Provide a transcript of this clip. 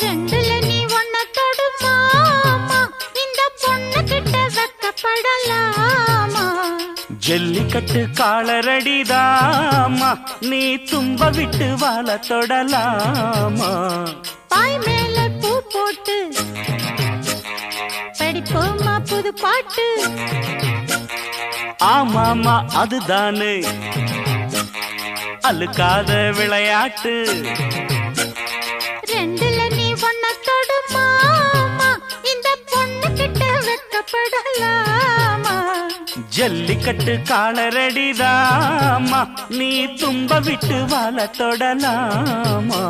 ரெண்டுல நீ ஒன்ன தொடுமாமா இந்த பொண்ணு கிட்ட வெக்கப்படலாமா ஜல்லிக்கட்டு காலரடிதாமா நீ தும்ப விட்டு வாழ தொடலாமா பாய் மேல பூ போட்டு படிப்போமா புது பாட்டு ஆமாமா அதுதானே அழுக்காத விளையாட்டு ரெண்டுல நீ ஒன்ன தொடுமாமா இந்த பொண்ணு கிட்ட வெக்கப்படலாமா ஜல்லிக்கட்டு காலரடிதாமா நீ தும்ப விட்டு வாழ தொடலாமா